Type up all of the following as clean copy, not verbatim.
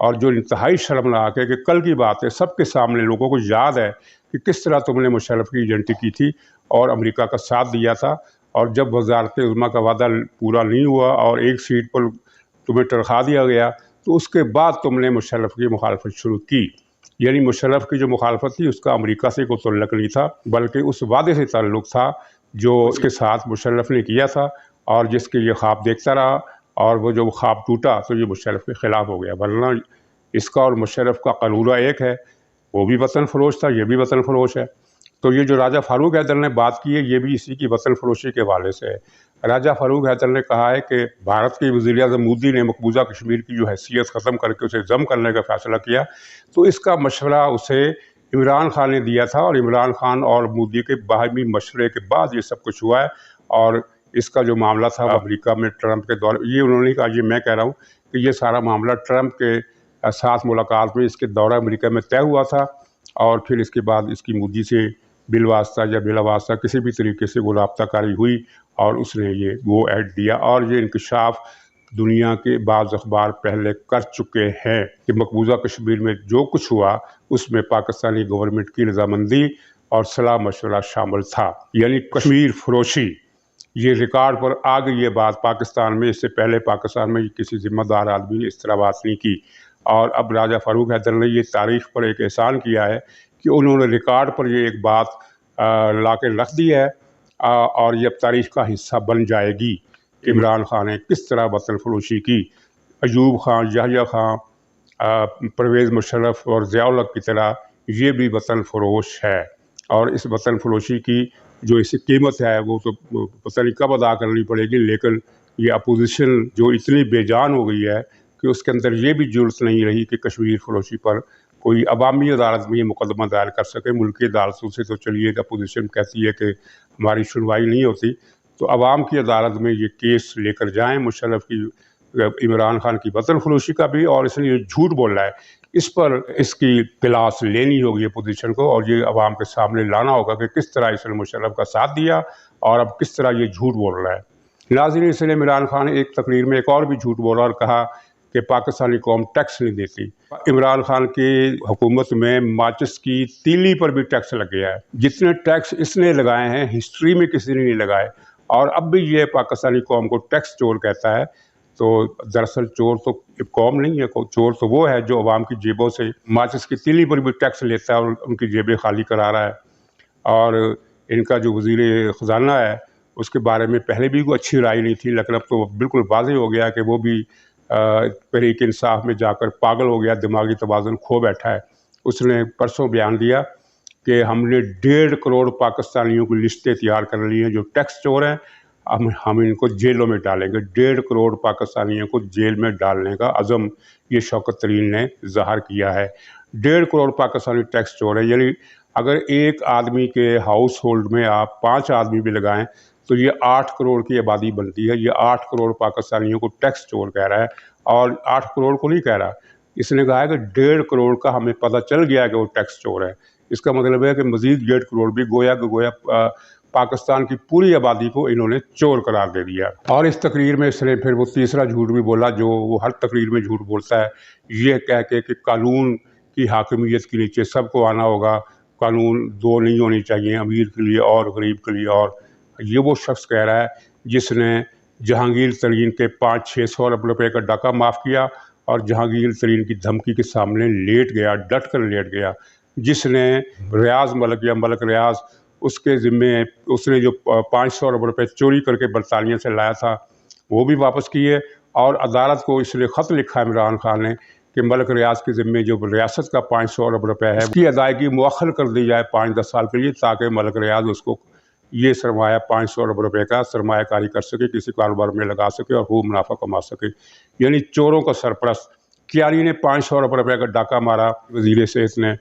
اور جو انتہائی شرمناک ہے کہ کل کی بات ہے، سب کے سامنے لوگوں کو یاد ہے کہ کس طرح تم نے مشرف کی ایجنٹی کی تھی اور امریکہ کا ساتھ دیا تھا، اور جب وزارت عظمیٰ کا وعدہ پورا نہیں ہوا اور ایک سیٹ پر تمہیں ترخا دیا گیا تو اس کے بعد تم نے مشرف کی مخالفت شروع کی۔ یعنی مشرف کی جو مخالفت تھی اس کا امریکہ سے کوئی تعلق نہیں تھا، بلکہ اس وعدے سے تعلق تھا جو اس کے ساتھ مشرف نے کیا تھا اور جس کے یہ خواب دیکھتا رہا، اور وہ جب خواب ٹوٹا تو یہ مشرف کے خلاف ہو گیا۔ ورنہ اس کا اور مشرف کا قلعہ ایک ہے، وہ بھی وطن فروش تھا، یہ بھی وطن فروش ہے۔ تو یہ جو راجہ فاروق حیدر نے بات کی ہے یہ بھی اسی کی وطن فروشی کے حوالے سے ہے۔ راجہ فاروق حیدر نے کہا ہے کہ بھارت کے وزیر اعظم مودی نے مقبوضہ کشمیر کی جو حیثیت ختم کر کے اسے ضم کرنے کا فیصلہ کیا، تو اس کا مشورہ اسے عمران خان نے دیا تھا، اور عمران خان اور مودی کے باہمی مشورے کے بعد یہ سب کچھ ہوا ہے۔ اور اس کا جو معاملہ تھا امریکہ میں ٹرمپ کے دور، یہ انہوں نے کہا، یہ میں کہہ رہا ہوں کہ یہ سارا معاملہ ٹرمپ کے ساتھ ملاقات میں اس کے دورہ امریکہ میں طے ہوا تھا، اور پھر اس کے بعد اس کی مودی سے بالواسطہ یا بلا واسطہ کسی بھی طریقے سے وہ رابطہ کاری ہوئی اور اس نے وہ ایڈ دیا۔ اور یہ انکشاف دنیا کے بعض اخبار پہلے کر چکے ہیں کہ مقبوضہ کشمیر میں جو کچھ ہوا اس میں پاکستانی گورنمنٹ کی رضامندی اور صلاح مشورہ شامل تھا۔ یعنی کشمیر فروشی، یہ ریکارڈ پر آ گئی یہ بات پاکستان میں۔ اس سے پہلے پاکستان میں کسی ذمہ دار آدمی نے اس طرح بات نہیں کی، اور اب راجہ فاروق حیدر نے یہ تاریخ پر ایک احسان کیا ہے کہ انہوں نے ریکارڈ پر یہ ایک بات لا کے رکھ دی ہے، اور یہ اب تاریخ کا حصہ بن جائے گی کہ عمران خان نے کس طرح وطن فروشی کی۔ ایوب خان، یحییٰ خان، پرویز مشرف اور ضیاء الحق کی طرح یہ بھی وطن فروش ہے، اور اس وطن فروشی کی جو اس کی قیمت ہے وہ تو پتہ نہیں کب ادا کرنی پڑے گی۔ لیکن یہ اپوزیشن جو اتنی بے جان ہو گئی ہے کہ اس کے اندر یہ بھی جرأت نہیں رہی کہ کشمیر فروشی پر کوئی عوامی عدالت میں یہ مقدمہ دائر کر سکے۔ ملکی عدالتوں سے تو چلیے اپوزیشن کہتی ہے کہ ہماری سنوائی نہیں ہوتی، تو عوام کی عدالت میں یہ کیس لے کر جائیں مشرف کی، عمران خان کی وطن فروشی کا بھی، اور اس نے یہ جھوٹ بول رہا ہے، اس پر اس کی کلاس لینی ہوگی اپوزیشن کو، اور یہ عوام کے سامنے لانا ہوگا کہ کس طرح اس نے مشرف کا ساتھ دیا اور اب کس طرح یہ جھوٹ بول رہا ہے۔ ناظرین، اس نے عمران خان ایک تقریر میں ایک اور بھی جھوٹ بولا اور کہا کہ پاکستانی قوم ٹیکس نہیں دیتی۔ عمران خان کی حکومت میں ماچس کی تیلی پر بھی ٹیکس لگ گیا ہے۔ جتنے ٹیکس اس نے لگائے ہیں ہسٹری میں کسی نے نہیں لگائے، اور اب بھی یہ پاکستانی قوم کو ٹیکس چور کہتا ہے۔ تو دراصل چور تو قوم نہیں ہے، چور تو وہ ہے جو عوام کی جیبوں سے ماچس کی تیلی پر بھی ٹیکس لیتا ہے اور ان کی جیبیں خالی کرا رہا ہے۔ اور ان کا جو وزیر خزانہ ہے اس کے بارے میں پہلے بھی کوئی اچھی رائے نہیں تھی، لیکن اب تو بالکل واضح ہو گیا کہ وہ بھی تحریک انصاف میں جا کر پاگل ہو گیا، دماغی توازن کھو بیٹھا ہے۔ اس نے پرسوں بیان دیا کہ ہم نے 1.5 کروڑ پاکستانیوں کی لسٹیں تیار کر لی ہیں جو ٹیکس چور ہیں، ہم ان کو جیلوں میں ڈالیں گے۔ 1.5 کروڑ پاکستانیوں کو جیل میں ڈالنے کا عزم یہ شوکت ترین نے ظاہر کیا ہے۔ 1.5 کروڑ پاکستانی ٹیکس چور ہے، یعنی اگر ایک آدمی کے ہاؤس ہولڈ میں آپ 5 آدمی بھی لگائیں تو یہ 8 کروڑ کی آبادی بنتی ہے۔ یہ 8 کروڑ پاکستانیوں کو ٹیکس چور کہہ رہا ہے، اور 8 کروڑ کو نہیں کہہ رہا، اس نے کہا ہے کہ 1.5 کروڑ کا ہمیں پتہ چل گیا ہے کہ وہ ٹیکس چور ہے۔ اس کا مطلب ہے کہ مزید 1.5 کروڑ بھی گویا پاکستان کی پوری آبادی کو انہوں نے چور قرار دے دیا۔ اور اس تقریر میں اس نے پھر وہ تیسرا جھوٹ بھی بولا جو وہ ہر تقریر میں جھوٹ بولتا ہے، یہ کہہ کے کہ قانون کی حاکمیت کے نیچے سب کو آنا ہوگا، قانون دو نہیں ہونی چاہیے، امیر کے لیے اور غریب کے لیے۔ اور یہ وہ شخص کہہ رہا ہے جس نے جہانگیر ترین کے 500-600 ارب روپے کا ڈاکہ معاف کیا اور جہانگیر ترین کی دھمکی کے سامنے لیٹ گیا، ڈٹ کر لیٹ گیا، جس نے ریاض ملک یا ملک ریاض اس کے ذمے اس نے جو 500 ارب روپے چوری کر کے برطانیہ سے لایا تھا وہ بھی واپس کیے، اور عدالت کو اس نے خط لکھا عمران خان نے کہ ملک ریاض کے ذمے جو ریاست کا 500 ارب روپے ہے اس کی ادائیگی مؤخر کر دی جائے 5-10 سال کے لیے، تاکہ ملک ریاض اس کو یہ سرمایہ 500 ارب روپے کا سرمایہ کاری کر سکے، کسی کاروبار میں لگا سکے اور خوب منافع کما سکے۔ یعنی چوروں کا سرپرست کیاری نے 500 ارب روپے کا ڈاکہ مارا وزیر صحت نے،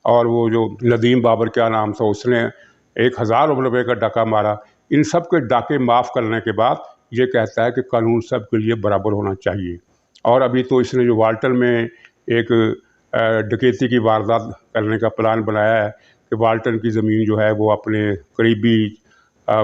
اور وہ جو ندیم بابر کیا نام تھا اس نے 1000 ارب روپے کا ڈاکہ مارا۔ ان سب کے ڈاکے معاف کرنے کے بعد یہ کہتا ہے کہ قانون سب کے لیے برابر ہونا چاہیے۔ اور ابھی تو اس نے جو والٹن میں ایک ڈکیتی کی واردات کرنے کا پلان بنایا ہے کہ والٹن کی زمین جو ہے وہ اپنے قریبی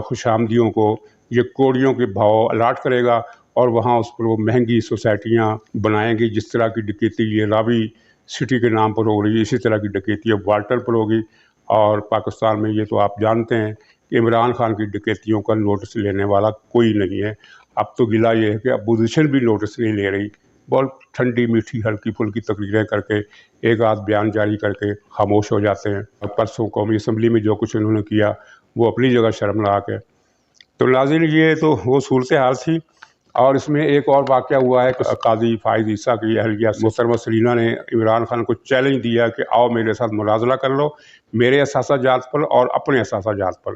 خوش آمدیوں کو یہ کوڑیوں کے بھاؤ الاٹ کرے گا، اور وہاں اس پر وہ مہنگی سوسائٹیاں بنائیں گی. جس طرح کی ڈکیتی یہ راوی سٹی کے نام پر ہو رہی ہے اسی طرح کی ڈکیتی اب والٹر پر ہوگی. اور پاکستان میں یہ تو آپ جانتے ہیں کہ عمران خان کی ڈکیتیوں کا نوٹس لینے والا کوئی نہیں ہے. اب تو گلہ یہ ہے کہ اپوزیشن بھی نوٹس نہیں لے رہی. بہت ٹھنڈی میٹھی ہلکی پھلکی تقریریں کر کے ایک آدھ بیان جاری کر کے خاموش ہو جاتے ہیں. اور پرسوں قومی اسمبلی میں جو کچھ انہوں نے کیا وہ اپنی جگہ شرمناک ہے. تو ناظرین یہ تو وہ صورتحال تھی. اور اس میں ایک اور واقعہ ہوا ہے کہ قاضی فائز عیسیٰ کی اہلیہ محترمہ سرینا نے عمران خان کو چیلنج دیا کہ آؤ میرے ساتھ مناظرہ کر لو میرے اثاثہ جات پر اور اپنے اثاثہ جات پر.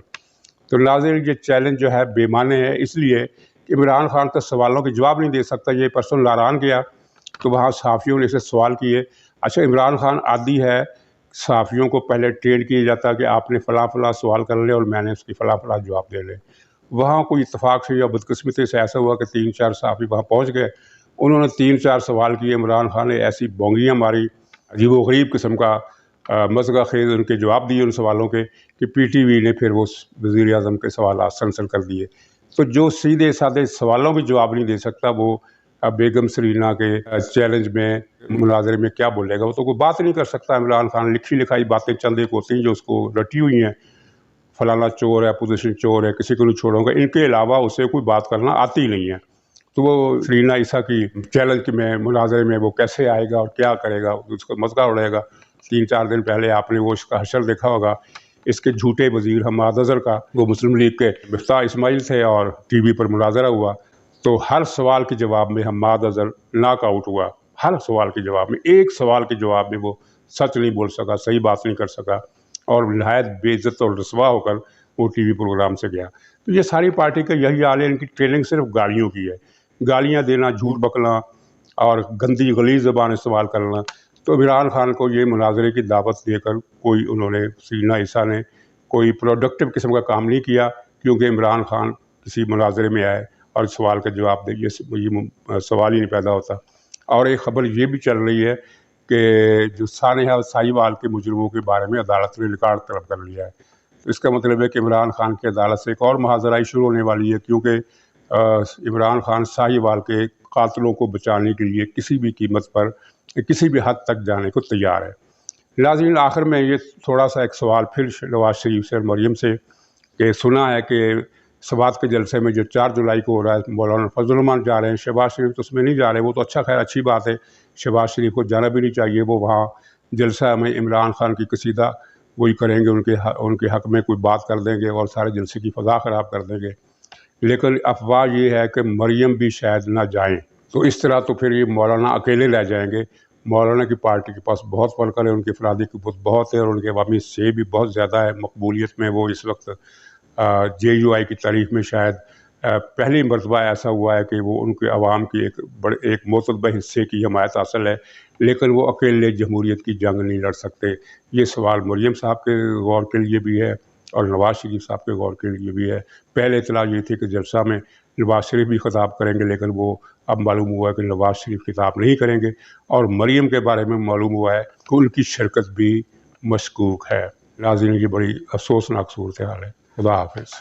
تو ناظرین یہ چیلنج جو ہے بے معنی ہے اس لیے کہ عمران خان تو سوالوں کے جواب نہیں دے سکتا. یہ پرسن لاران گیا تو وہاں صحافیوں نے اسے سوال کیے. اچھا عمران خان عادی ہے صحافیوں کو پہلے ٹرین کیا جاتا کہ آپ نے فلاں فلاں سوال کر لے اور میں نے اس کی فلاں فلاں جواب دے لے. وہاں کوئی اتفاق سے یا بدقسمتی سے ایسا ہوا کہ 3-4 صحافی وہاں پہنچ گئے. انہوں نے 3-4 سوال کیے. عمران خان نے ایسی بونگیاں ماری عجیب و غریب قسم کا مذاق خیز ان کے جواب دیے ان سوالوں کے کہ پی ٹی وی نے پھر وہ وزیر اعظم کے سوالات سنسر کر دیے. تو جو سیدھے سادھے سوالوں کے جواب نہیں دے سکتا وہ بیگم سرینا کے چیلنج میں مناظرے میں کیا بولے گا. وہ تو کوئی بات نہیں کر سکتا. عمران خان لکھی لکھائی باتیں چند ایک ہوتی ہیں جو اس کو رٹی ہوئی ہیں. فلانا چور ہے اپوزیشن چور ہے کسی کو نہیں چھوڑوں گا ان کے علاوہ اسے کوئی بات کرنا آتی ہی نہیں ہے. تو وہ سرینا عیسیٰ کی چیلنج میں مناظرے میں وہ کیسے آئے گا اور کیا کرے گا اس کا مذاق اڑے گا. 3-4 دن پہلے آپ نے وہ اس کا حشر دیکھا ہوگا اس کے جھوٹے وزیر حماد اظہر کا. وہ مسلم لیگ کے مفتاح اسماعیل تھے اور ٹی وی پر مناظرہ ہوا تو ہر سوال کے جواب میں حماد اظہر ناک آؤٹ ہوا. ہر سوال کے جواب میں ایک سوال کے جواب میں وہ سچ نہیں بول سکا صحیح بات نہیں کر سکا اور نہایت بے عزت اور رسوا ہو کر وہ ٹی وی پروگرام سے گیا. تو یہ ساری پارٹی کا یہی حال ہے. ان کی ٹریننگ صرف گالیوں کی ہے. گالیاں دینا جھوٹ بکنا اور گندی غلیظ زبان استعمال کرنا. تو عمران خان کو یہ مناظرے کی دعوت دے کر کوئی انہوں نے سرینا عیسیٰ نے کوئی پروڈکٹیو قسم کا کام نہیں کیا کیونکہ عمران خان کسی مناظرے میں آئے اور سوال کا جواب دے یہ سوال ہی نہیں پیدا ہوتا. اور ایک خبر یہ بھی چل رہی ہے کہ جو سانحہ ساہیوال کے مجرموں کے بارے میں عدالت نے ریکارڈ طلب کر لیا ہے. اس کا مطلب ہے کہ عمران خان کی عدالت سے ایک اور محاذرائی شروع ہونے والی ہے کیونکہ عمران خان ساہیوال کے قاتلوں کو بچانے کے لیے کسی بھی قیمت پر کسی بھی حد تک جانے کو تیار ہے. ناظرین آخر میں یہ تھوڑا سا ایک سوال پھر نواز شریف سے اور مریم سے کہ سنا ہے کہ سوات کے جلسے میں جو 4 جولائی کو ہو رہا ہے مولانا فضل الرحمان جا رہے ہیں. شہباز شریف تو اس میں نہیں جا رہے. وہ تو اچھا خیر اچھی بات ہے شہباز شریف کو جانا بھی نہیں چاہیے. وہ وہاں جلسہ میں عمران خان کی قصیدہ وہی کریں گے ان کے حق میں کوئی بات کر دیں گے اور سارے جلسے کی فضا خراب کر دیں گے. لیکن افواہ یہ ہے کہ مریم بھی شاید نہ جائیں. تو اس طرح تو پھر یہ مولانا اکیلے رہ جائیں گے. مولانا کی پارٹی کے پاس بہت ورکر ہے ان کے افرادی قوت بہت ہے اور ان کے عوامی سے بھی بہت زیادہ ہے. مقبولیت میں وہ اس وقت جے یو آئی کی تاریخ میں شاید پہلی مرتبہ ایسا ہوا ہے کہ وہ ان کے عوام کی ایک معتدبہ حصے کی حمایت حاصل ہے لیکن وہ اکیلے جمہوریت کی جنگ نہیں لڑ سکتے. یہ سوال مریم صاحب کے غور کے لیے بھی ہے اور نواز شریف صاحب کے غور کے لیے بھی ہے. پہلے اطلاع یہ تھی کہ جلسہ میں نواز شریف بھی خطاب کریں گے لیکن وہ اب معلوم ہوا ہے کہ نواز شریف خطاب نہیں کریں گے اور مریم کے بارے میں معلوم ہوا ہے کہ ان کی شرکت بھی مشکوک ہے. ناظرین یہ بڑی افسوسناک صورتحال ہے. خدا حافظ.